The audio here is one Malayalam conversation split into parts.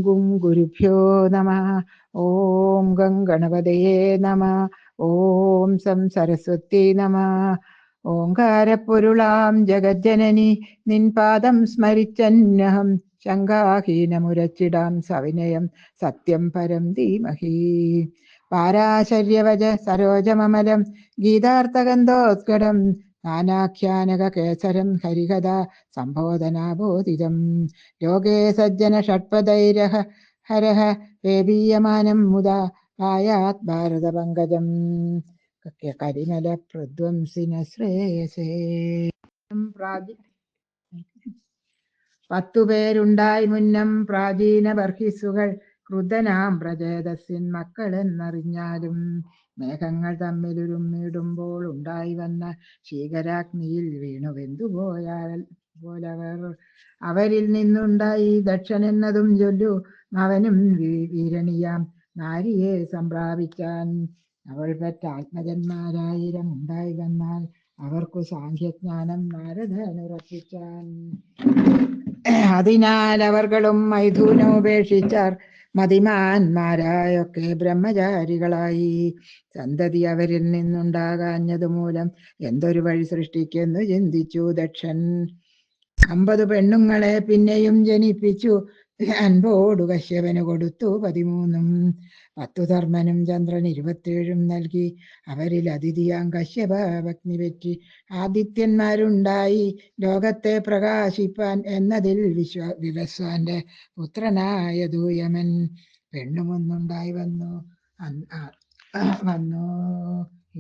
ഗും ഗുരുഭ്യോ നമ. ഓം ഗം ഗണപതയേ നമ. ഓം സം സരസ്വതി നമ. ഓംകാരപ്പൊരുളാം ജഗജ്ജനനി നിൻ പാദം സ്മരിച്ചന്നഹം ശങ്കാഹീനമുരച്ചിടാം സവിനയം സത്യം പരം ധീമഹി. പാരാശര്യവച സരോജമമലം ഗീതാർത്ഥഗന്ധോത്കടം നാനാഖ്യാനക കേസരം ഹരികഥാ സംബോധനാബോധിതം ലോകേ സജ്ജന ഷഡ്പദൈരഹ ഹരഹ വേദീയമാനം മുദാ പായാത് ഭാരത പങ്കജം കരിമല പ്രധ്വംസിന ശ്രേയസേ. പത്തുപേരുണ്ടായി മുന്നം പ്രാചീന ബർഹിസുകൾ ക്രുദ്ധനാം പ്രചേതസ്സിൻ മക്കളെന്നറിഞ്ഞാലും മേഘങ്ങൾ തമ്മിലുരുമ്മിടുമ്പോൾ ഉണ്ടായി വന്ന ശീകരാഗ്നിയിൽ വീണു വെന്തുപോയാൽ പോലവർ. അവരിൽ നിന്നുണ്ടായി ദക്ഷനെന്നതും ചൊല്ലു അവനും വീരണിയാം നാരിയെ സംപ്രാപിച്ചാൻ. അവൾ പെറ്റ ആത്മജന്മാരായിരം ഉണ്ടായി വന്നാൽ അവർക്കു സാഖ്യജ്ഞാനം നാരദനുറപ്പിച്ചാൻ. അതിനാൽ അവർകളും മൈഥുനോപേക്ഷിച്ചാർ മതിമാന്മാരായൊക്കെ ബ്രഹ്മചാരികളായി. സന്തതി അവരിൽ നിന്നുണ്ടാകാഞ്ഞതുമൂലം എന്തൊരു വഴി സൃഷ്ടിക്കെന്നു ചിന്തിച്ചു ദക്ഷൻ. 50 പെണ്ണുങ്ങളെ പിന്നെയും ജനിപ്പിച്ചു. അൻപോടു കശ്യപന് കൊടുത്തു 13. 10 ധർമ്മനും ചന്ദ്രൻ 27 നൽകി. അവരിൽ അതിഥിയാം കശ്യപ പത്നി പറ്റി. ആദിത്യന്മാരുണ്ടായി ലോകത്തെ പ്രകാശിപ്പാൻ എന്നതിൽ വിവസ്വാന്റെ പുത്രനായതു യമൻ. പെണ്ണുമൊന്നുണ്ടായി വന്നു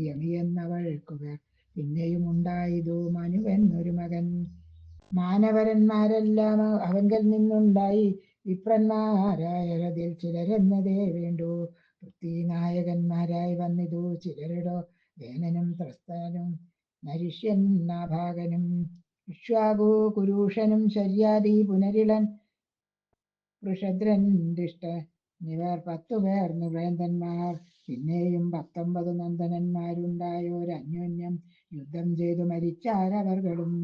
യമി എന്നവൾക്കു പേർ. പിന്നെയും ഉണ്ടായതു മനുവെന്നൊരു മകൻ. മാനവരന്മാരെല്ലാം അവങ്കൽ നിന്നുണ്ടായി. വിപ്രന്മാരായതിൽ ചിലരെന്നതേ വേണ്ടു. പൃഥ്വിനായകന്മാരായി വന്നിതു ചിലരിടോ വേനനും ത്രസ്തനും നരിഷ്യൻ നാഭാഗനും ഇക്ഷ്വാകു കുരൂഷനും ശര്യാദി പുനരിളൻ വൃഷദ്രൻ ദിഷ്ട ഇവർ 10 പേർ നൃപേന്ദ്രന്മാർ. പിന്നെയും 19 നന്ദനന്മാരുണ്ടായോരന്യോന്യം യുദ്ധം ചെയ്തു മരിച്ചാരവർകളും.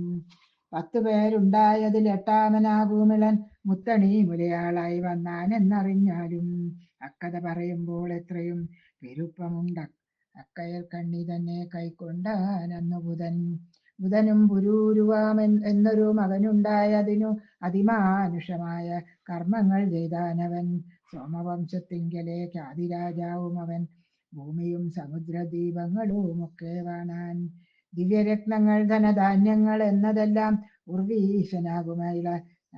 10 പേരുണ്ടായതിൽ 8-മനാകൂമിളൻ മുത്തണി മുലയാളായി വന്നാനെന്നറിഞ്ഞാലും. അക്കഥ പറയുമ്പോൾ എത്രയും പെരുപ്പമുണ്ട അക്കയൽ കണ്ണി തന്നെ കൈക്കൊണ്ടാനന്നു ബുധൻ. ബുധനും പുരൂരുവാം എന്നൊരു മകനുണ്ടായതിനു അതിമാനുഷമായ കർമ്മങ്ങൾ ചെയ്താനവൻ. സോമവംശത്തിങ്കലെ ഖ്യാതിരാജാവും അവൻ. ഭൂമിയും സമുദ്രദീപങ്ങളുമൊക്കെ വാണാൻ. ദിവ്യരത്നങ്ങൾ ധനധാന്യങ്ങൾ എന്നതെല്ലാം ഉർവീശനാകുമൈള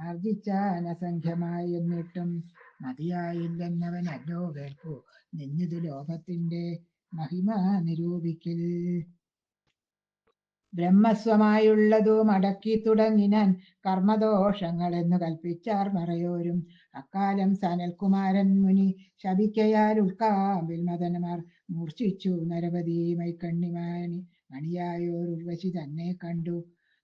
ആർജിച്ചാനസംഖ്യമായി. എന്നിട്ടും മതിയായില്ലെന്നവൻ അല്ലോ കേൾക്കൂ നിന്നിതു ലോകത്തിന്റെ മഹിമ നിരൂപിക്കിൽ. ബ്രഹ്മസ്വമായുള്ളതു മടക്കി തുടങ്ങിനാൻ കർമ്മദോഷങ്ങൾ എന്ന് കൽപ്പിച്ചാർ മറയോരും. അക്കാലം സനൽകുമാരൻ മുനി ശപിക്കയാൽ ഉൾക്കാമ്പിൽ മദനമാർ മൂർച്ഛിച്ചു നരപതി മണിയായോർ ഉർവശി തന്നെ കണ്ടു.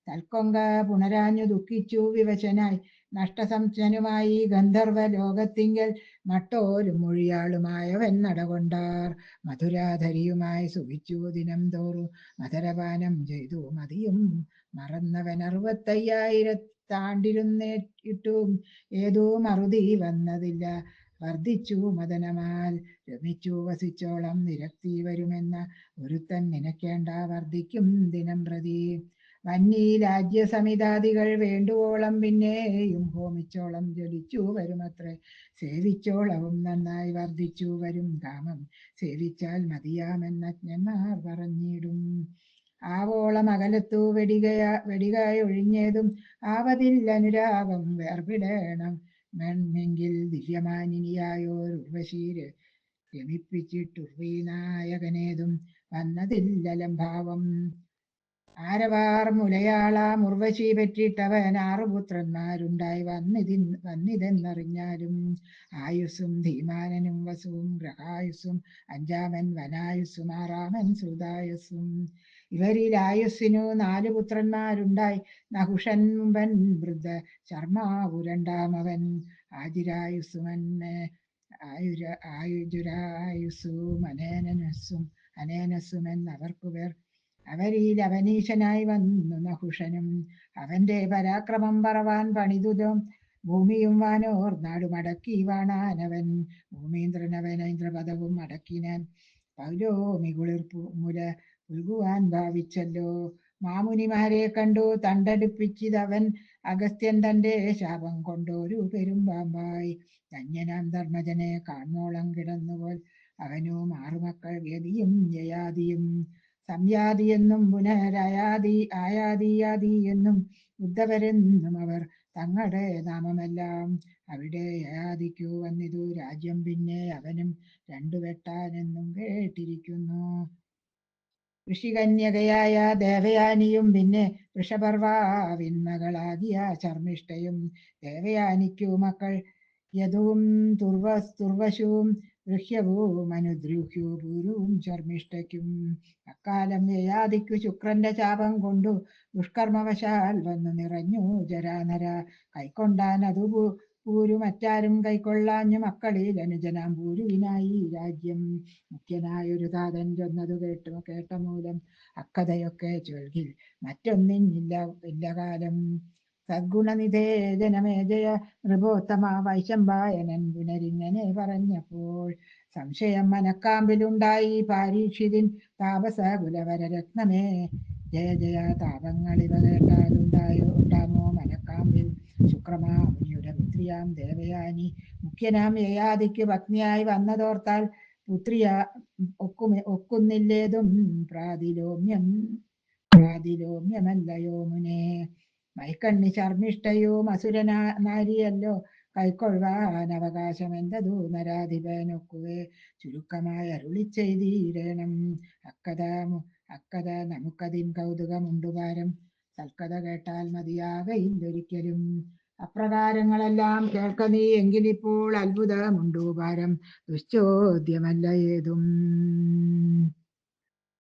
തൽക്കൊങ്ക പുണരാഞ്ഞു ദുഃഖിച്ചു വിവശനായി നഷ്ടസംശനുമായി ഗന്ധർവ ലോകത്തിങ്കൽ മട്ടോലും മൊഴിയാളുമായവൻ നടകൊണ്ടാർ. മധുരാധരിയുമായി സുഖിച്ചു ദിനം തോറും മധുരപാനം ചെയ്തു മതിയും മറന്നവൻ. 65,000 താണ്ടിരുന്നിട്ടും ഏതോ മറുതി വന്നതില്ല. വർദ്ധിച്ചു മദനമാൽ രമിച്ചു വസിച്ചോളം വിരക്തി വരുമെന്ന ഒരുത്തൻ നിനക്കേണ്ട വർദ്ധിക്കും ദിനം പ്രതി. വന്നി രാജ്യസമിതാദികൾ വേണ്ടുവോളം പിന്നെയും ഹോമിച്ചോളം ജ്വലിച്ചു വരുമത്രേ. സേവിച്ചോളവും നന്നായി വർദ്ധിച്ചു വരും കാമം സേവിച്ചാൽ മതിയാമെന്നജ്ഞന്മാർ പറഞ്ഞിടും. ആവോളം അകലത്തു വെടികയൊഴിഞ്ഞതും ആവതിൽ അനുരാഗം വേർപിടേണം മെങ്കിൽ ദിവ്യമാനിനിയായോർ ഉർവശീര് രമിപ്പിച്ചിട്ടുർവീനായകനേതും വന്നതില്ലലംഭാവം. ആരവാർ മുലയാളാം ഉർവശി പറ്റിട്ടവൻ 6 പുത്രന്മാരുണ്ടായി വന്നിതെന്നറിഞ്ഞാലും. ആയുസ്സും ധീമാനനും വസുവും ഗ്രഹായുസ്സും 5-മൻ വനായുസ്സും 6-മൻ ശ്രുതായുസ്സും. ഇവരിൽ ആയുസ്സിനു 4 പുത്രന്മാരുണ്ടായി. നഹുഷൻ മുമ്പൻ വൃദ്ധ ശർമാവു 2-മവൻ. ആയുജുരായുസ്സും അനേനസ്സും എന്നവർക്കു പേർ. അവരിൽ അവനീശനായി വന്നു നഹുഷനും. അവന്റെ പരാക്രമം പറവാൻ പണിതുതം ഭൂമിയും വാനോർ നാടുമടക്കി വാണാനവൻ. ഭൂമീന്ദ്രനവൻ ഇന്ദ്രപദവും അടക്കിനാൻ. പൗലോമി മുല പുൽകുവാൻ ഭാവിച്ചല്ലോ. മാമുനിമാരെ കണ്ടു തണ്ടടുപ്പിച്ചിതവൻ. അഗസ്ത്യൻ തന്റെ ശാപം കൊണ്ടൊരു പെരുമ്പാമ്പായി. ധന്യനാം ധർമ്മജനെ കാൺമോളം കിടന്നുപോൽ. അവനു മാറുമക്കൾ ഗതിയും ജയാതിയും. സംയാതിയെന്നും ആയാതിയാതി എന്നും ഉദ്ധവരെന്നും അവർ തങ്ങളുടെ നാമമെല്ലാം. അവിടെ യയാതിക്കു വന്നിതു രാജ്യം. പിന്നെ അവനും രണ്ടു വെട്ടാനെന്നും കേട്ടിരിക്കുന്നു. ഋഷികന്യകയായ ദേവയാനിയും പിന്നെ വൃഷപർവാവിൻ മകളാകിയ ശർമ്മിഷ്ഠയും. ദേവയാനിക്കു മക്കൾ യദുവും തുർവശുവും ഗൃഹ്യവും അനുദ്രൂഹ്യു പൂരുവും ശർമ്മിഷ്ഠയ്ക്കും. അക്കാലം യയാതിക്കു ശുക്രന്റെ ശാപം കൊണ്ടു ദുഷ്കർമ്മവശാൽ വന്നു നിറഞ്ഞു ജരാനര. കൈക്കൊണ്ടാൻ അതു പൂരു മറ്റാരും കൈക്കൊള്ളാഞ്ഞു മക്കളിൽ അനുജനാം പൂരുവിനായി രാജ്യം. മുഖ്യനായൊരു താതൻ ചൊന്നതു കേട്ട മൂലം അക്കഥയൊക്കെ ചൊൽകിൽ മറ്റൊന്നില്ല കാലം. സദ്ഗുണനിധേജനമേജയ നൃപോത്തമ വൈശമ്പായനൻ പുനരിങ്ങനെ പറഞ്ഞപ്പോൾ. സംശയം മനക്കാമ്പിലുണ്ടായി പാരീക്ഷിതിൻ താപസ കുലവരരത്നമേ. ജയ ജയ താപങ്ങളിവ ഉണ്ടാമോ മനക്കാമ്പിൽ. ശുക്രമാമുനിയുടെ പുത്രിയാം ദേവയാനി മുഖ്യനാം യയാതിക്ക് പത്നിയായി വന്നതോർത്താൽ പുത്രിയ ഒക്കുന്നില്ലേതും പ്രാതിലോമ്യമല്ലയോ മുനേ. മൈക്കണ്ണി ശർമ്മിഷ്ഠയോ നാരിയല്ലോ. കൈക്കൊള്ളുവാൻ അവകാശം എന്തതു നരാധിപനൊക്കുവേ. ചുരുക്കമായി അരുളിച്ചെയ്തിടേണം അക്കഥ നമുക്കതിൻ കൗതുകമുണ്ടുപാരം. സൽക്കഥ കേട്ടാൽ മതിയാകയില്ലൊരിക്കലും. അപ്രകാരങ്ങളെല്ലാം കേൾക്ക നീ എങ്കിലിപ്പോൾ അത്ഭുതമുണ്ടു പാരം. ദുശ്ചോദ്യമല്ല ഏതും.